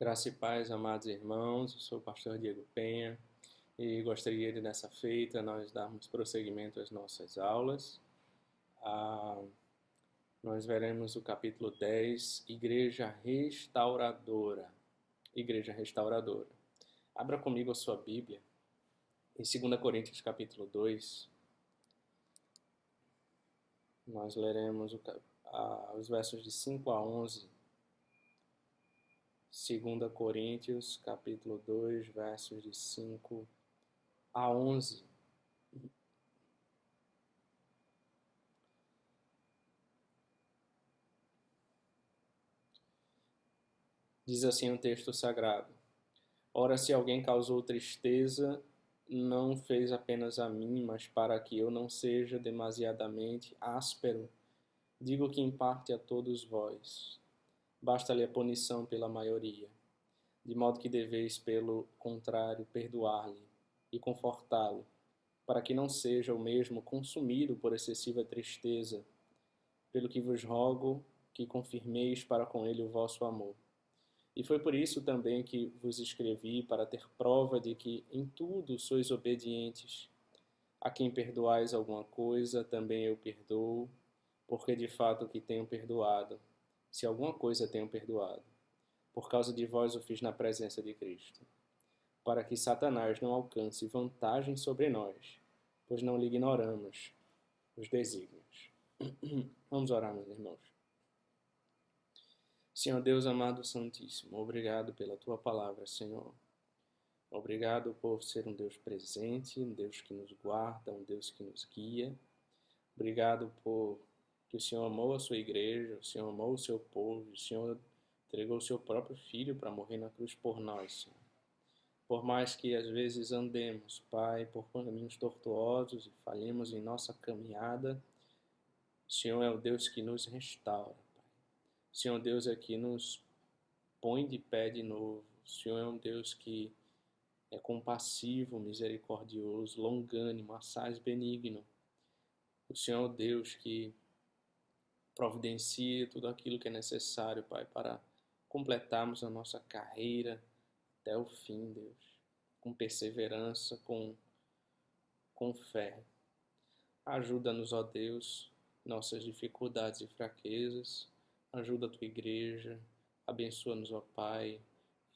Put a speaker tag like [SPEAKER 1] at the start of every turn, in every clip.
[SPEAKER 1] Graça e paz, amados irmãos, eu sou o pastor Diego Penha e gostaria de, nessa feita, nós darmos prosseguimento às nossas aulas. Nós veremos o capítulo 10, Igreja Restauradora. Igreja Restauradora. Abra comigo a sua Bíblia, em 2 Coríntios capítulo 2, nós leremos os versos de 5 a 11. 2 Coríntios, capítulo 2, versos de 5 a 11. Diz assim o texto sagrado: Ora, se alguém causou tristeza, não fez apenas a mim, mas para que eu não seja demasiadamente áspero, digo que em parte a todos vós. Basta-lhe a punição pela maioria, de modo que deveis, pelo contrário, perdoar-lhe e confortá-lo, para que não seja o mesmo consumido por excessiva tristeza, pelo que vos rogo que confirmeis para com ele o vosso amor. E foi por isso também que vos escrevi, para ter prova de que em tudo sois obedientes. A quem perdoais alguma coisa, também eu perdoo, porque de fato o que tenho perdoado, se alguma coisa tenho perdoado, por causa de vós o fiz na presença de Cristo, para que Satanás não alcance vantagem sobre nós, pois não lhe ignoramos os desígnios. Vamos orar, meus irmãos. Senhor Deus amado Santíssimo, obrigado pela Tua palavra, Senhor. Obrigado por ser um Deus presente, um Deus que nos guarda, um Deus que nos guia. Obrigado por que o Senhor amou a Sua igreja, o Senhor amou o Seu povo, o Senhor entregou o Seu próprio Filho para morrer na cruz por nós, Senhor. Por mais que às vezes andemos, Pai, por caminhos tortuosos e falhemos em nossa caminhada, o Senhor é o Deus que nos restaura. O Senhor Deus é que nos põe de pé de novo. O Senhor é um Deus que é compassivo, misericordioso, longânimo, assaz benigno. O Senhor é o Deus que providencia tudo aquilo que é necessário, Pai, para completarmos a nossa carreira até o fim, Deus, com perseverança, com fé. Ajuda-nos, ó Deus, nossas dificuldades e fraquezas. Ajuda a Tua igreja, abençoa-nos, ó Pai,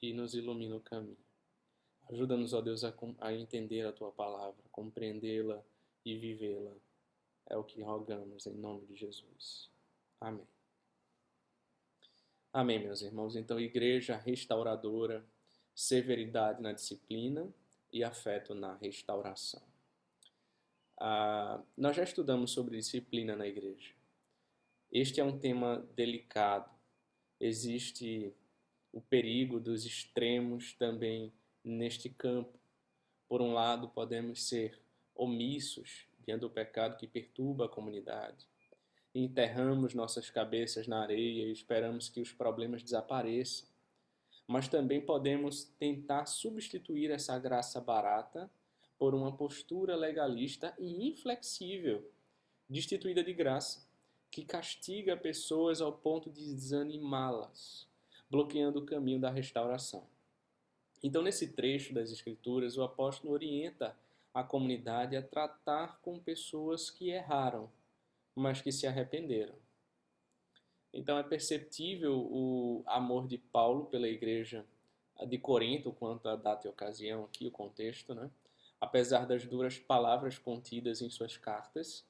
[SPEAKER 1] e nos ilumina o caminho. Ajuda-nos, ó Deus, a entender a Tua palavra, compreendê-la e vivê-la. É o que rogamos em nome de Jesus. Amém. Amém, meus irmãos. Então, igreja restauradora, severidade na disciplina e afeto na restauração. Nós já estudamos sobre disciplina na igreja. Este é um tema delicado. Existe o perigo dos extremos também neste campo. Por um lado, podemos ser omissos diante do pecado que perturba a comunidade. Enterramos nossas cabeças na areia e esperamos que os problemas desapareçam. Mas também podemos tentar substituir essa graça barata por uma postura legalista e inflexível, destituída de graça, que castiga pessoas ao ponto de desanimá-las, bloqueando o caminho da restauração. Então, nesse trecho das Escrituras, o apóstolo orienta a comunidade a tratar com pessoas que erraram, mas que se arrependeram. Então, é perceptível o amor de Paulo pela igreja de Corinto, quanto à data e ocasião aqui, o contexto, né? Apesar das duras palavras contidas em suas cartas,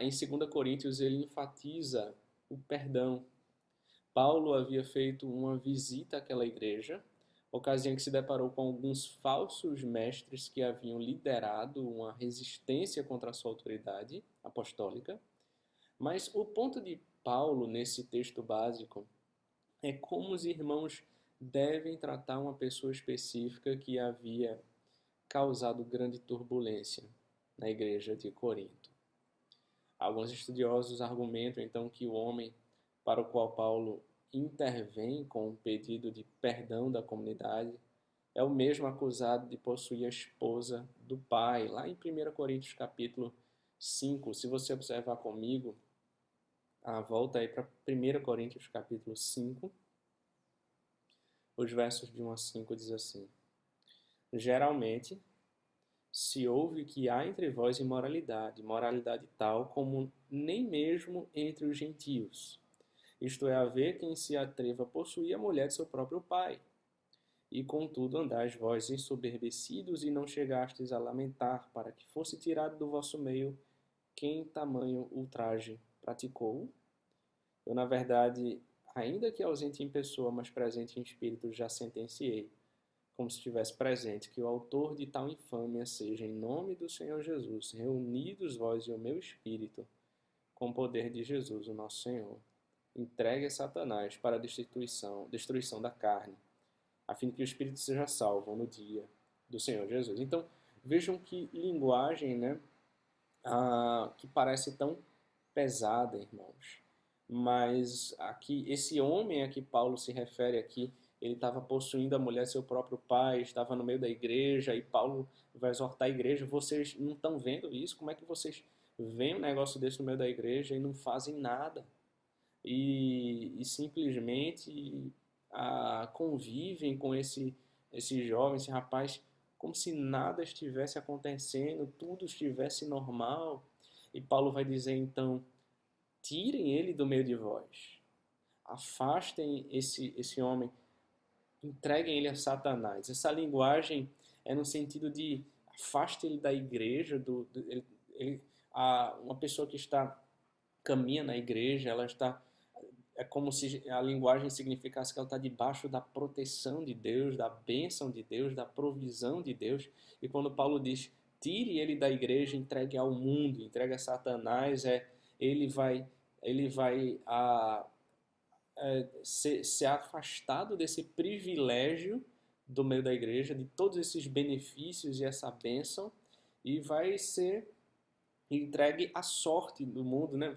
[SPEAKER 1] em 2 Coríntios ele enfatiza o perdão. Paulo havia feito uma visita àquela igreja, ocasião em que se deparou com alguns falsos mestres que haviam liderado uma resistência contra a sua autoridade apostólica. Mas o ponto de Paulo nesse texto básico é como os irmãos devem tratar uma pessoa específica que havia causado grande turbulência na igreja de Corinto. Alguns estudiosos argumentam então que o homem para o qual Paulo intervém com um pedido de perdão da comunidade é o mesmo acusado de possuir a esposa do pai, lá em 1 Coríntios capítulo 5. Se você observar comigo, volta aí para 1 Coríntios capítulo 5, Os versos de 1 a 5 diz assim: Geralmente se ouve que há entre vós imoralidade, moralidade tal como nem mesmo entre os gentios. Isto é, haver quem se atreva a possuir a mulher de seu próprio pai. E contudo andais vós ensoberbecidos e não chegastes a lamentar, para que fosse tirado do vosso meio quem tamanho ultraje praticou. Eu, na verdade, ainda que ausente em pessoa, mas presente em espírito, já sentenciei, como se estivesse presente, que o autor de tal infâmia seja, em nome do Senhor Jesus, reunidos vós e o meu espírito, com o poder de Jesus, o nosso Senhor, entregue a Satanás para a destruição da carne, a fim de que o espírito seja salvo no dia do Senhor Jesus. Então, vejam que linguagem, né, que parece tão pesada, irmãos. Mas aqui, esse homem a que Paulo se refere aqui, ele estava possuindo a mulher seu próprio pai, estava no meio da igreja, e Paulo vai exortar a igreja. Vocês não estão vendo isso? Como é que vocês veem um negócio desse no meio da igreja e não fazem nada? E simplesmente convivem com esse jovem, esse rapaz, como se nada estivesse acontecendo, tudo estivesse normal. E Paulo vai dizer então: tirem ele do meio de vós, afastem esse homem, entreguem ele a Satanás. Essa linguagem é no sentido de afaste ele da igreja, uma pessoa que caminha na igreja, ela está, é como se a linguagem significasse que ela está debaixo da proteção de Deus, da bênção de Deus, da provisão de Deus. E quando Paulo diz, tire ele da igreja, entregue ao mundo, entregue a Satanás, ele vai, ele vai ser afastado desse privilégio do meio da igreja, de todos esses benefícios e essa bênção, e vai ser entregue à sorte do mundo, né?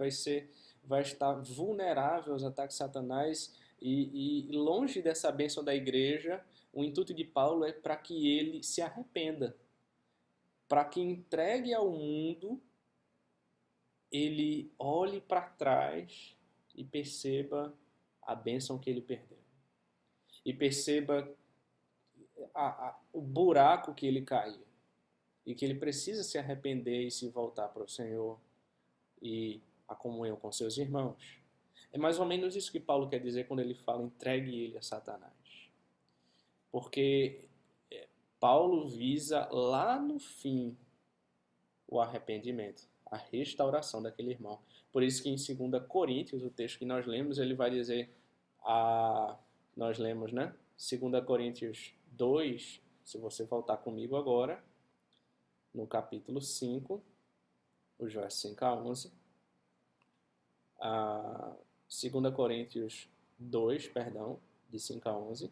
[SPEAKER 1] Vai estar vulnerável aos ataques de Satanás e longe dessa bênção da igreja. O intuito de Paulo é para que ele se arrependa, para que entregue ao mundo, ele olhe para trás e perceba a bênção que ele perdeu. E perceba o buraco que ele caiu. E que ele precisa se arrepender e se voltar para o Senhor e a comunhão com seus irmãos. É mais ou menos isso que Paulo quer dizer quando ele fala entregue ele a Satanás. Porque Paulo visa lá no fim o arrependimento, a restauração daquele irmão. Por isso que em 2 Coríntios, o texto que nós lemos, ele vai dizer, nós lemos, né? 2 Coríntios 2, se você voltar comigo agora, no capítulo 5, os versos 5 a 11, 2 Coríntios 2, perdão, de 5 a 11,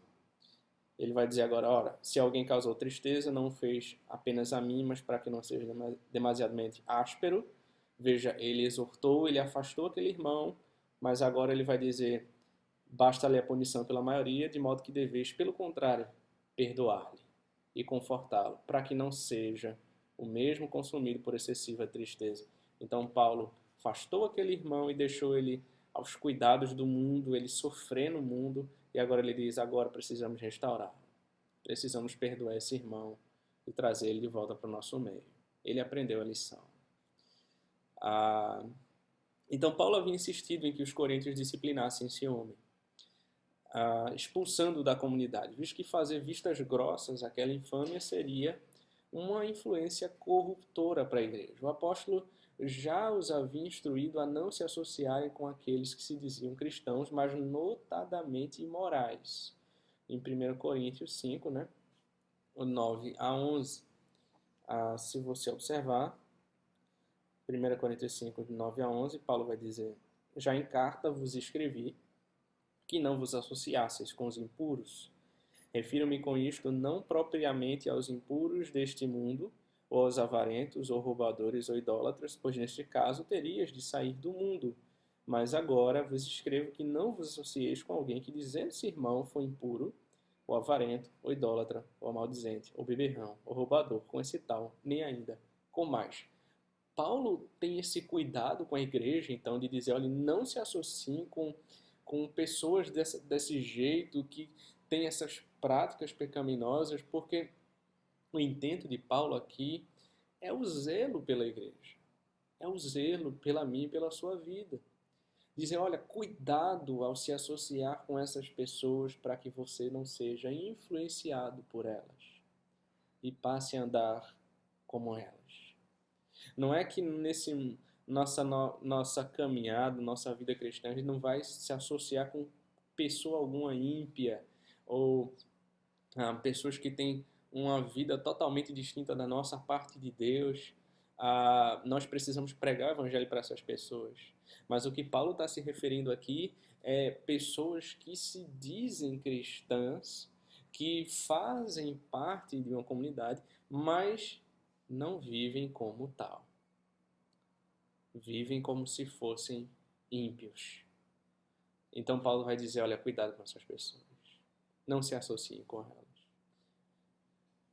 [SPEAKER 1] ele vai dizer agora, ora, se alguém causou tristeza, não fez apenas a mim, mas para que não seja demasiadamente áspero. Veja, ele exortou, ele afastou aquele irmão, mas agora ele vai dizer, basta-lhe a punição pela maioria, de modo que deveis, pelo contrário, perdoar-lhe e confortá-lo, para que não seja o mesmo consumido por excessiva tristeza. Então Paulo afastou aquele irmão e deixou ele aos cuidados do mundo, ele sofrer no mundo, e agora ele diz, agora precisamos restaurar. Precisamos perdoar esse irmão e trazer ele de volta para o nosso meio. Ele aprendeu a lição. Então Paulo havia insistido em que os coríntios disciplinassem esse homem, expulsando-o da comunidade, visto que fazer vistas grossas àquela infâmia seria uma influência corruptora para a igreja. O apóstolo já os havia instruído a não se associarem com aqueles que se diziam cristãos, mas notadamente imorais. Em 1 Coríntios 5, né, 9 a 11. Se você observar, 1 Coríntios 5, de 9 a 11, Paulo vai dizer, já em carta vos escrevi que não vos associasseis com os impuros. Refiro-me com isto não propriamente aos impuros deste mundo, ou aos avarentos, ou roubadores, ou idólatras, pois neste caso terias de sair do mundo. Mas agora vos escrevo que não vos associeis com alguém que, dizendo-se irmão, foi impuro, ou avarento, ou idólatra, ou maldizente, ou beberrão, ou roubador, com esse tal, nem ainda com mais. Paulo tem esse cuidado com a igreja, então, de dizer, olha, não se associem com pessoas desse jeito, que tem essas práticas pecaminosas, porque o intento de Paulo aqui é o zelo pela igreja, é o zelo pela minha e pela sua vida. Dizer, olha, cuidado ao se associar com essas pessoas para que você não seja influenciado por elas e passe a andar como elas. Não é que nesse nossa caminhada, nossa vida cristã, a gente não vai se associar com pessoa alguma ímpia ou pessoas que têm uma vida totalmente distinta da nossa, a parte de Deus. Nós precisamos pregar o evangelho para essas pessoas. Mas o que Paulo está se referindo aqui é pessoas que se dizem cristãs, que fazem parte de uma comunidade, mas não vivem como tal. Vivem como se fossem ímpios. Então Paulo vai dizer, olha, cuidado com essas pessoas. Não se associem com elas.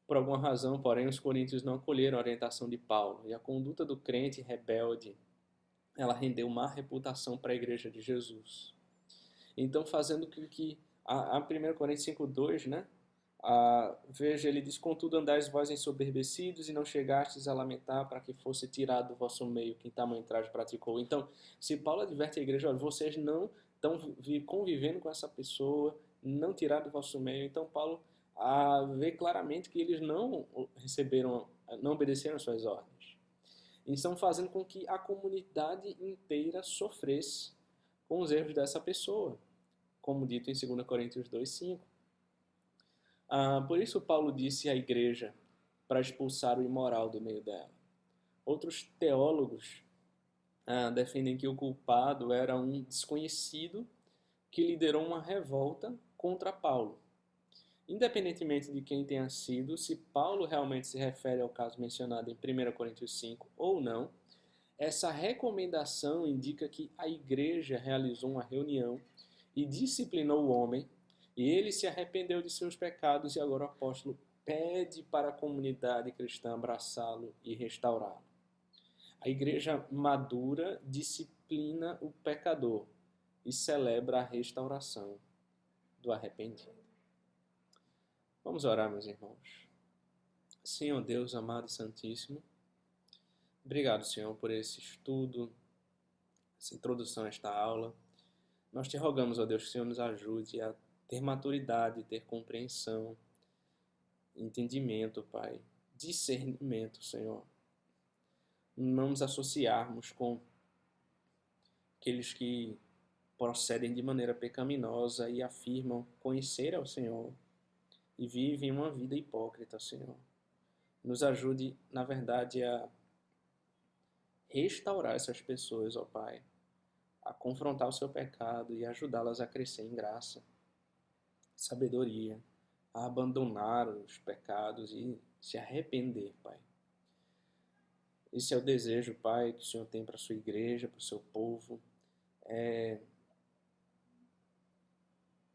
[SPEAKER 1] Por alguma razão, porém, os coríntios não acolheram a orientação de Paulo, e a conduta do crente rebelde, ela rendeu má reputação para a igreja de Jesus. Então, fazendo com que a 1 Coríntios 5:2, né? Veja, ele diz, contudo andais vós ensoberbecidos e não chegastes a lamentar para que fosse tirado do vosso meio quem tamanho traje praticou. Então, se Paulo adverte a igreja, olha, vocês não estão convivendo com essa pessoa, não tiraram do vosso meio. Então, Paulo vê claramente que eles não receberam, não obedeceram às suas ordens. E estão fazendo com que a comunidade inteira sofresse com os erros dessa pessoa, como dito em 2 Coríntios 2:5. Por isso Paulo disse à igreja para expulsar o imoral do meio dela. Outros teólogos defendem que o culpado era um desconhecido que liderou uma revolta contra Paulo. Independentemente de quem tenha sido, se Paulo realmente se refere ao caso mencionado em 1 Coríntios 5 ou não, essa recomendação indica que a igreja realizou uma reunião e disciplinou o homem, e ele se arrependeu de seus pecados, e agora o apóstolo pede para a comunidade cristã abraçá-lo e restaurá-lo. A igreja madura disciplina o pecador e celebra a restauração do arrependido. Vamos orar, meus irmãos. Senhor Deus amado e santíssimo, obrigado, Senhor, por esse estudo, essa introdução a esta aula. Nós te rogamos, ó Deus, que o Senhor nos ajude a ter maturidade, ter compreensão, entendimento, Pai, discernimento, Senhor. Não nos associarmos com aqueles que procedem de maneira pecaminosa e afirmam conhecer ao Senhor e vivem uma vida hipócrita, Senhor. Nos ajude, na verdade, a restaurar essas pessoas, ó Pai, a confrontar o seu pecado e ajudá-las a crescer em graça, sabedoria, a abandonar os pecados e se arrepender, Pai. Esse é o desejo, Pai, que o Senhor tem para a sua igreja, para o seu povo.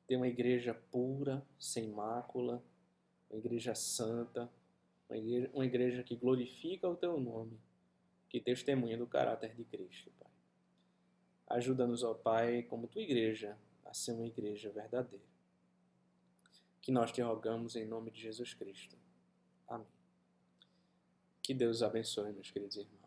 [SPEAKER 1] Ter uma igreja pura, sem mácula, uma igreja santa, uma igreja que glorifica o Teu nome, que testemunha do caráter de Cristo, Pai. Ajuda-nos, ó Pai, como Tua igreja, a ser uma igreja verdadeira. Que nós te rogamos em nome de Jesus Cristo. Amém. Que Deus abençoe, meus queridos irmãos.